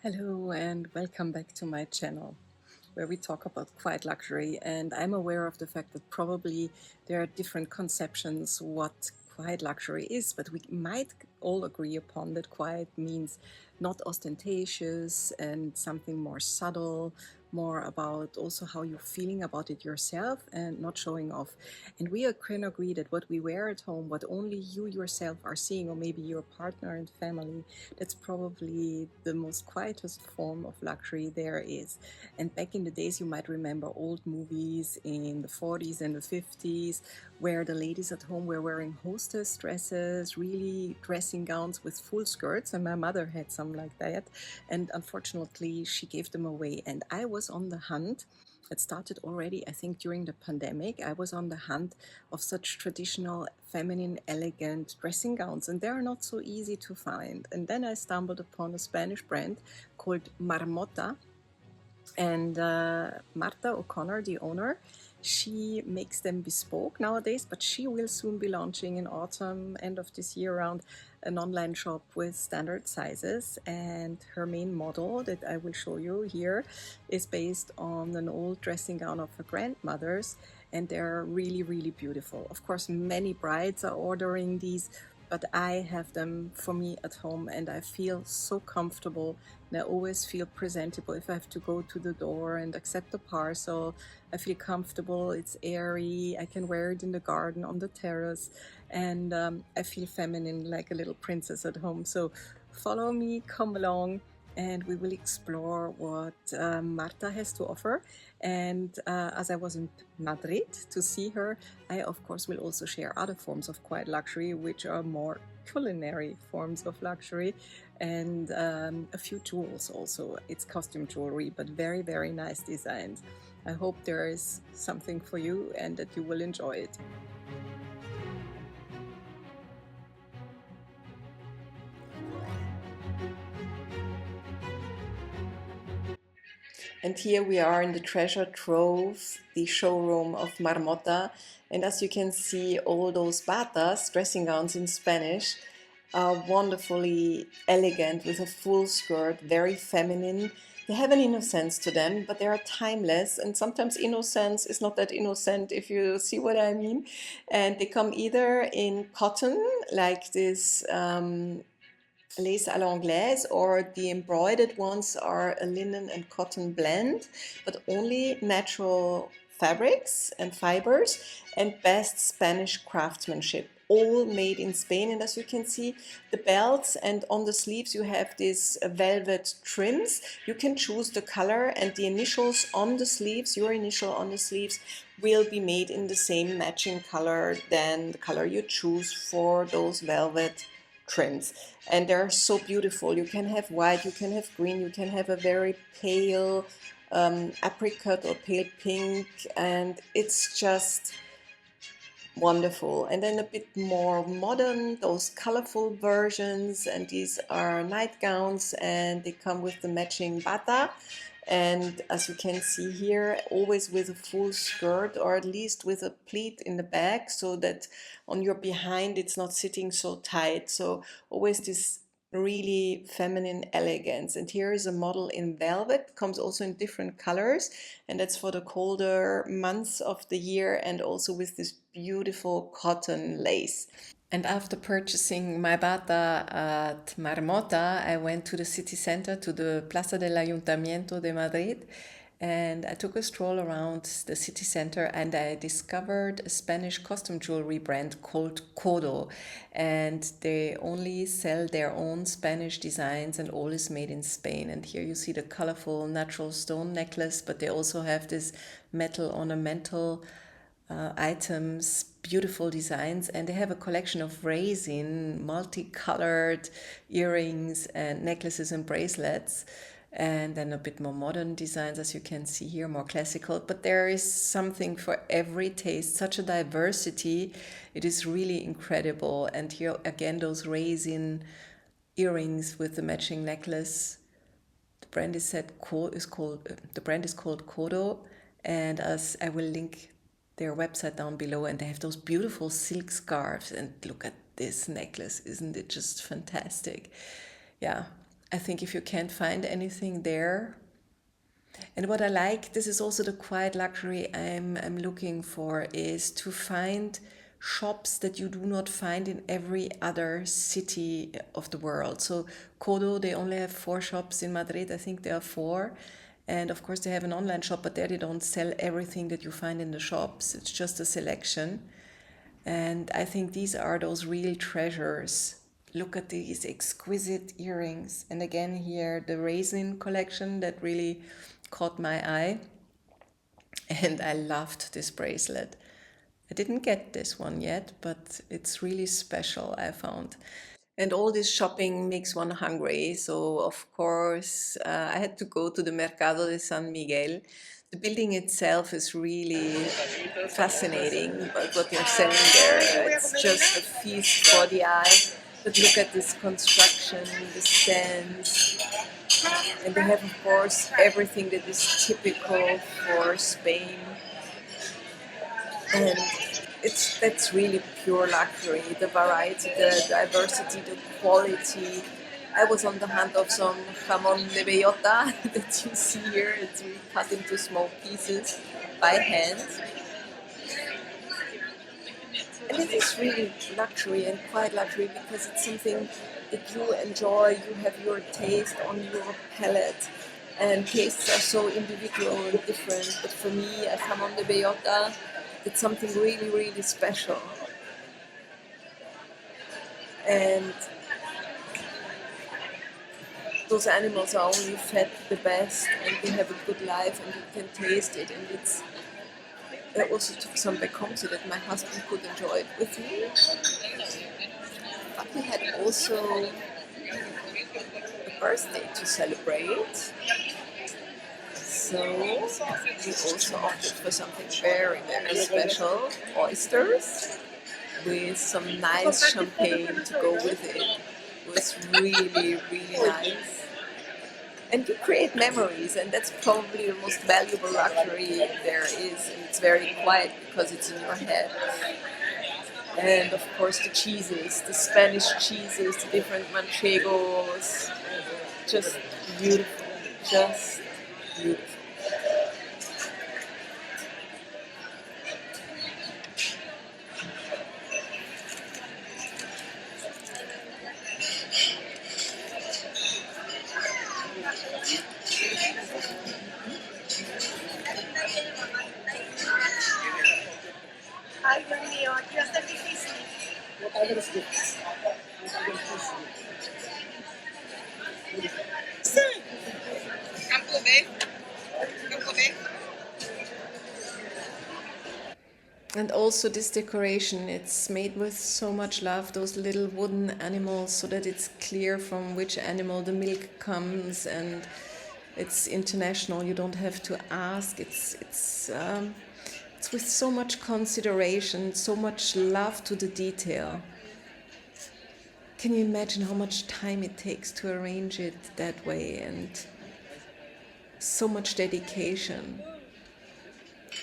Hello and welcome back to my channel where we talk about quiet luxury, and I'm aware of the fact that probably there are different conceptions what quiet luxury is, but we might all agree upon that quiet means not ostentatious and something more subtle, more about also how you're feeling about it yourself and not showing off. And we can agree that what we wear at home, what only you yourself are seeing, or maybe your partner and family, that's probably the most quietest form of luxury there is. And back in the days, you might remember old movies in the 40s and the 50s where the ladies at home were wearing hostess dresses, really dressing gowns with full skirts. And my mother had some like that. And unfortunately, she gave them away. And I was on the hunt. It started already, I think, during the pandemic. I was on the hunt of such traditional, feminine, elegant dressing gowns, and they're not so easy to find. And then I stumbled upon a Spanish brand called Marmota, and Marta O'Connor, the owner, she makes them bespoke nowadays, but she will soon be launching in autumn, end of this year around, an online shop with standard sizes. And her main model that I will show you here is based on an old dressing gown of her grandmother's, and they're really, really beautiful. Of course, many brides are ordering these, but I have them for me at home, and I feel so comfortable, and I always feel presentable if I have to go to the door and accept a parcel. I feel comfortable, it's airy, I can wear it in the garden, on the terrace, and I feel feminine like a little princess at home. So follow me, come along, and we will explore what Marta has to offer. And as I was in Madrid to see her, I of course will also share other forms of quiet luxury, which are more culinary forms of luxury, and a few jewels also. It's costume jewelry, but very, very nice designs. I hope there is something for you and that you will enjoy it. And here we are in the treasure trove, the showroom of Marmota. And as you can see, all those batas, dressing gowns in Spanish, are wonderfully elegant with a full skirt, very feminine. They have an innocence to them, but they are timeless. And sometimes innocence is not that innocent, if you see what I mean. And they come either in cotton, like this lace à l'anglaise, or the embroidered ones are a linen and cotton blend, but only natural fabrics and fibers, and best Spanish craftsmanship, all made in Spain. And as you can see, the belts and on the sleeves you have these velvet trims. You can choose the color, and the initials on the sleeves, your initial on the sleeves, will be made in the same matching color than the color you choose for those velvet trims. And they're so beautiful. You can have white, you can have green, you can have a very pale apricot or pale pink, and it's just wonderful. And then a bit more modern, those colorful versions, and these are nightgowns, and they come with the matching bata. And as you can see here, always with a full skirt, or at least with a pleat in the back, so that on your behind it's not sitting so tight. So always this really feminine elegance. And here is a model in velvet, comes also in different colors, and that's for the colder months of the year, and also with this beautiful cotton lace. And after purchasing my bata at Marmota, I went to the city center, to the Plaza del Ayuntamiento de Madrid, and I took a stroll around the city center, and I discovered a Spanish costume jewelry brand called CODO, and they only sell their own Spanish designs, and all is made in Spain. And here you see the colorful natural stone necklace, but they also have this metal ornamental items, beautiful designs, and they have a collection of resin, multicolored earrings and necklaces and bracelets, and then a bit more modern designs, as you can see here, more classical. But there is something for every taste, such a diversity. It is really incredible. And here again, those resin earrings with the matching necklace. The brand the brand is called CODO, and as I will link their website down below, and they have those beautiful silk scarves, and look at this necklace, isn't it just fantastic? Yeah, I think if you can't find anything there, and what I like, this is also the quiet luxury I'm looking for, is to find shops that you do not find in every other city of the world. So CODO, they only have 4 shops in Madrid. I think there are 4. And of course they have an online shop, but there they don't sell everything that you find in the shops. It's just a selection. And I think these are those real treasures. Look at these exquisite earrings. And again, here, the raisin collection that really caught my eye. And I loved this bracelet. I didn't get this one yet, but it's really special, I found. And all this shopping makes one hungry. So, of course, I had to go to the Mercado de San Miguel. The building itself is really fascinating, but what they're selling there, it's just a feast for the eye. But look at this construction, the stands, and they have, of course, everything that is typical for Spain. And that's really pure luxury. The variety, the diversity, the quality. I was on the hunt of some jamón de bellota that you see here. It's really cut into small pieces by hand. And it is really luxury and quite luxury because it's something that you enjoy. You have your taste on your palate. And tastes are so individual and different. But for me, a jamón de bellota, it's something really, really special. And those animals are only fed the best and they have a good life and you can taste it. And I also took some back home so that my husband could enjoy it with me. But we had also a birthday to celebrate. So we also opted for something very, very special, oysters, with some nice champagne to go with it. It was really, really nice. And you create memories, and that's probably the most valuable luxury there is. And it's very quiet because it's in your head. And of course the cheeses, the Spanish cheeses, the different manchegos, just beautiful, just beautiful. Ay, Dios mío, aquí va a ser difícil. Sí. Campo B. Campo B. And also this decoration, it's made with so much love, those little wooden animals, so that it's clear from which animal the milk comes, and it's international. You don't have to ask. It's with so much consideration, so much love to the detail. Can you imagine how much time it takes to arrange it that way, and so much dedication?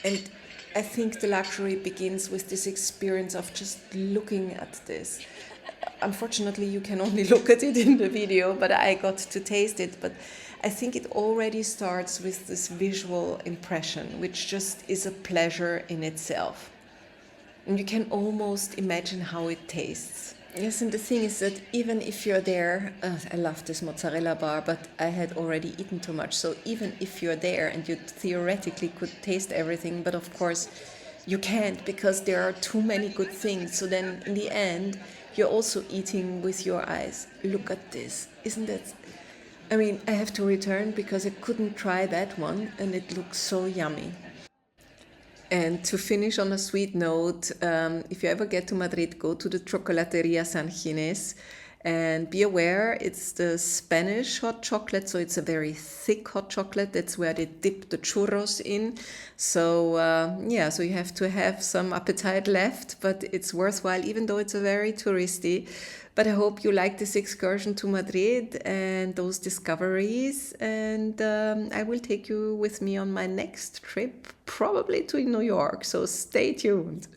And I think the luxury begins with this experience of just looking at this. Unfortunately, you can only look at it in the video, but I got to taste it. But I think it already starts with this visual impression, which just is a pleasure in itself. And you can almost imagine how it tastes. Yes, and the thing is that even if you're there, I love this mozzarella bar, but I had already eaten too much. So even if you're there and you theoretically could taste everything, but of course you can't because there are too many good things. So then in the end, you're also eating with your eyes. Look at this. Isn't that... I mean, I have to return because I couldn't try that one and it looks so yummy. And to finish on a sweet note, if you ever get to Madrid, go to the Chocolateria San Ginés and be aware it's the Spanish hot chocolate, so it's a very thick hot chocolate. That's where they dip the churros in. So so you have to have some appetite left, but it's worthwhile even though it's a very touristy. But I hope you like this excursion to Madrid and those discoveries. And I will take you with me on my next trip, probably to New York. So stay tuned.